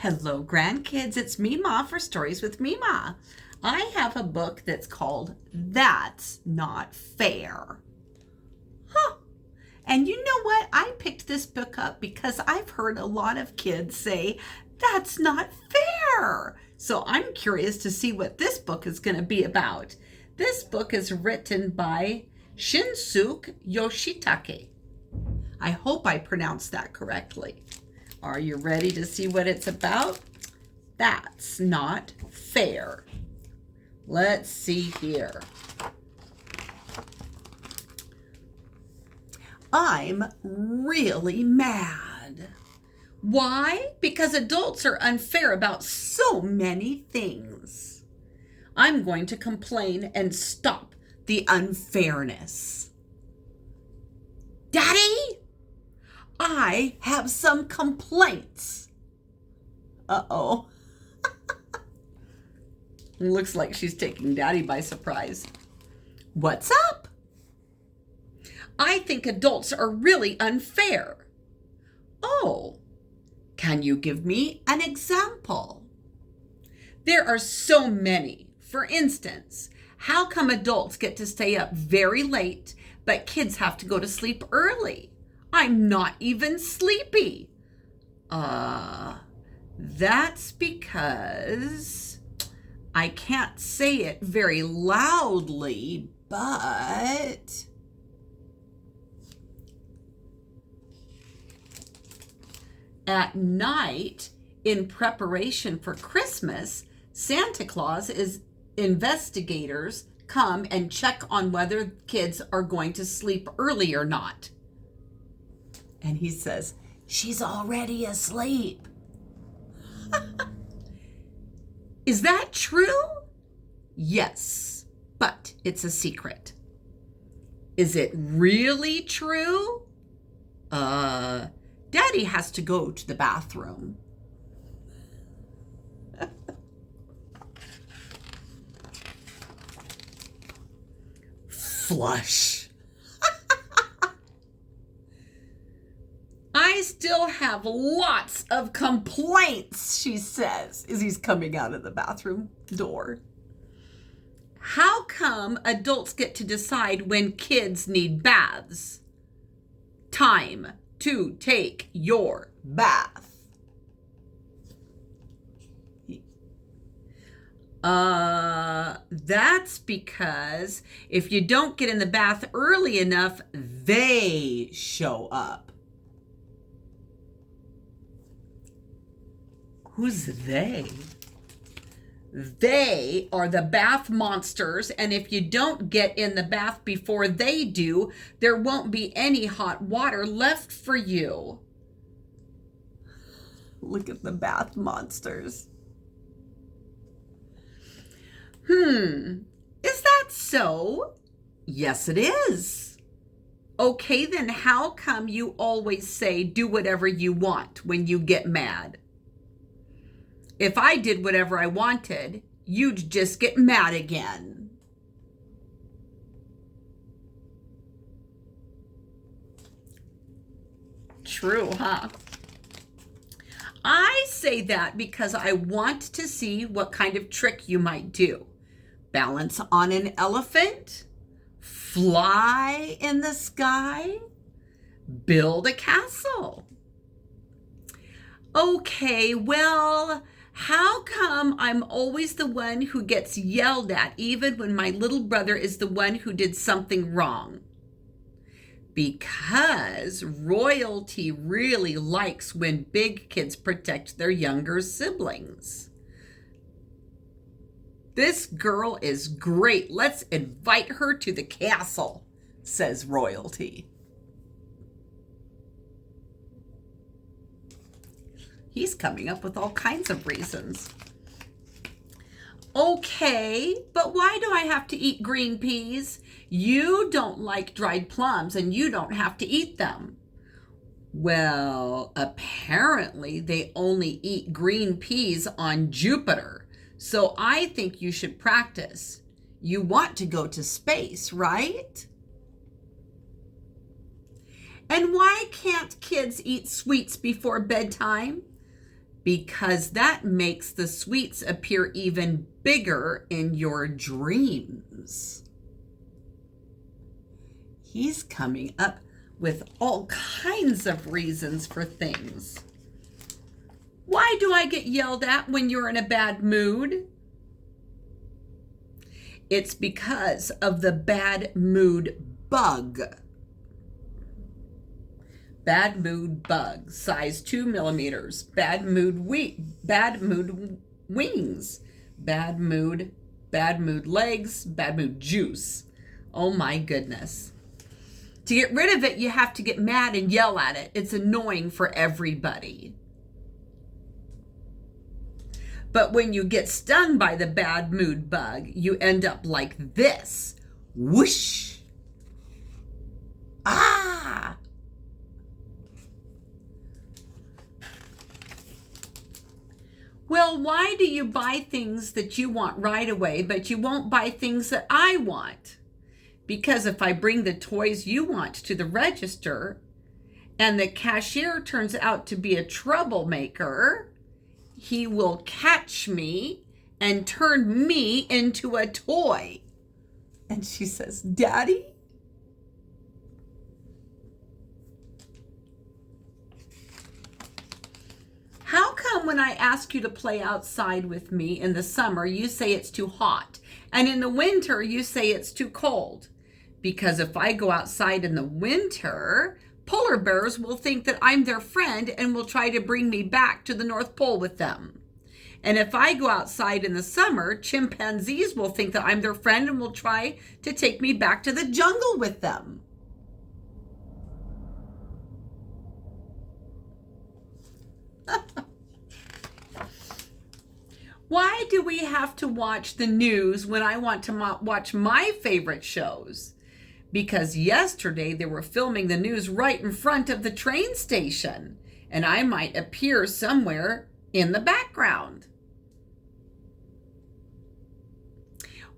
Hello, grandkids. It's Mema for Stories with Mema. I have a book that's called That's Not Fair. And you know what? I picked this book up because I've heard a lot of kids say, that's not fair. So I'm curious to see what this book is going to be about. This book is written by Shinsuke Yoshitake. I hope I pronounced that correctly. Are you ready to see what it's about? That's not fair. Let's see here. I'm really mad. Why? Because adults are unfair about so many things. I'm going to complain and stop the unfairness. Daddy, I have some complaints. Uh-oh. Looks like she's taking Daddy by surprise. What's up? I think adults are really unfair. Oh, can you give me an example? There are so many. For instance, how come adults get to stay up very late, but kids have to go to sleep early? I'm not even sleepy. That's because I can't say it very loudly, but at night, in preparation for Christmas, Santa Claus investigators come and check on whether kids are going to sleep early or not. And he says, she's already asleep. Is that true? Yes, but it's a secret. Is it really true? Daddy has to go to the bathroom. Flush. I still have lots of complaints, she says, as he's coming out of the bathroom door. How come adults get to decide when kids need baths? Time to take your bath. That's because if you don't get in the bath early enough, they show up. Who's they? They are the bath monsters, and if you don't get in the bath before they do, there won't be any hot water left for you. Look at the bath monsters. Is that so? Yes, it is. Okay, then how come you always say do whatever you want when you get mad? If I did whatever I wanted, you'd just get mad again. True, huh? I say that because I want to see what kind of trick you might do. Balance on an elephant? Fly in the sky? Build a castle? Okay, well, how come I'm always the one who gets yelled at, even when my little brother is the one who did something wrong? Because royalty really likes when big kids protect their younger siblings. This girl is great. Let's invite her to the castle, says royalty. He's coming up with all kinds of reasons. Okay, but why do I have to eat green peas? You don't like dried plums and you don't have to eat them. Well, apparently they only eat green peas on Jupiter. So I think you should practice. You want to go to space, right? And why can't kids eat sweets before bedtime? because that makes the sweets appear even bigger in your dreams. He's coming up with all kinds of reasons for things. Why do I get yelled at when you're in a bad mood? It's because of the bad mood bug. Bad mood bug, size 2 millimeters. Bad mood wings. Bad mood legs. Bad mood juice. Oh my goodness. To get rid of it, you have to get mad and yell at it. It's annoying for everybody. But when you get stung by the bad mood bug, you end up like this. Whoosh. Ah. Well, why do you buy things that you want right away, but you won't buy things that I want? Because if I bring the toys you want to the register and the cashier turns out to be a troublemaker, he will catch me and turn me into a toy. And she says, Daddy? How come when I ask you to play outside with me in the summer, you say it's too hot? And in the winter, you say it's too cold? Because if I go outside in the winter, polar bears will think that I'm their friend and will try to bring me back to the North Pole with them. And if I go outside in the summer, chimpanzees will think that I'm their friend and will try to take me back to the jungle with them. Why do we have to watch the news when I want to watch my favorite shows? Because yesterday they were filming the news right in front of the train station, and I might appear somewhere in the background.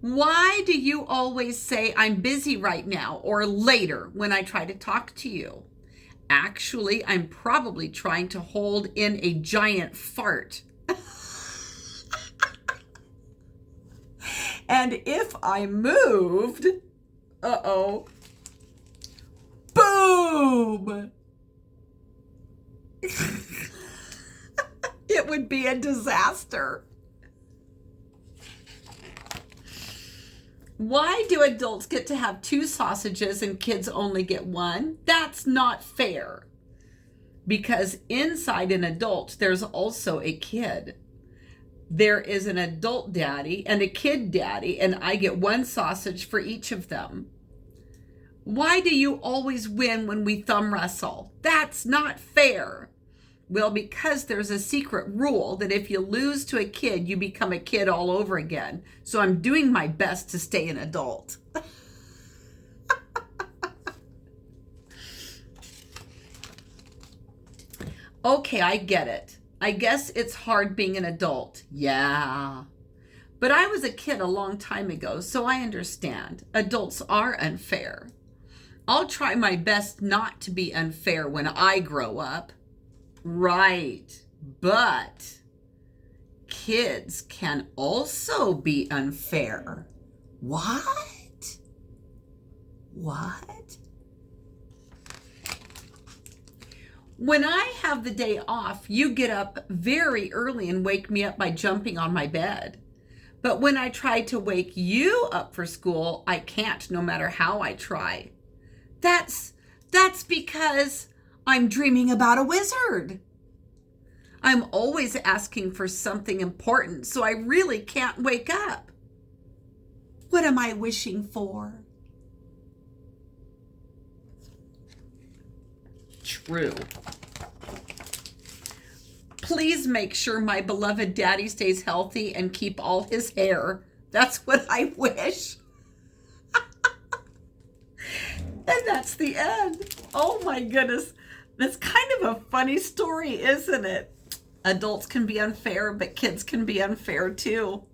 Why do you always say I'm busy right now or later when I try to talk to you? Actually, I'm probably trying to hold in a giant fart. And if I moved, boom! It would be a disaster. Why do adults get to have 2 sausages and kids only get 1? That's not fair. Because inside an adult, there's also a kid. There is an adult daddy and a kid daddy, and I get 1 sausage for each of them. Why do you always win when we thumb wrestle? That's not fair. Well, because there's a secret rule that if you lose to a kid, you become a kid all over again. So I'm doing my best to stay an adult. Okay, I get it. I guess it's hard being an adult. Yeah. But I was a kid a long time ago, so I understand. Adults are unfair. I'll try my best not to be unfair when I grow up. Right. But kids can also be unfair. What? What? When I have the day off, you get up very early and wake me up by jumping on my bed. But when I try to wake you up for school, I can't, no matter how I try. That's because I'm dreaming about a wizard. I'm always asking for something important, so I really can't wake up. What am I wishing for? True. Please make sure my beloved daddy stays healthy and keep all his hair. That's what I wish. And that's the end. Oh my goodness. That's kind of a funny story, isn't it? Adults can be unfair, but kids can be unfair too.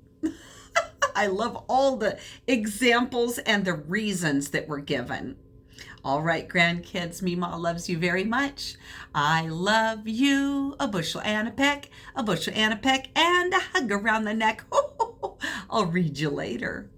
I love all the examples and the reasons that were given. All right, grandkids, Mema loves you very much. I love you, a bushel and a peck, a bushel and a peck, and a hug around the neck. I'll read you later.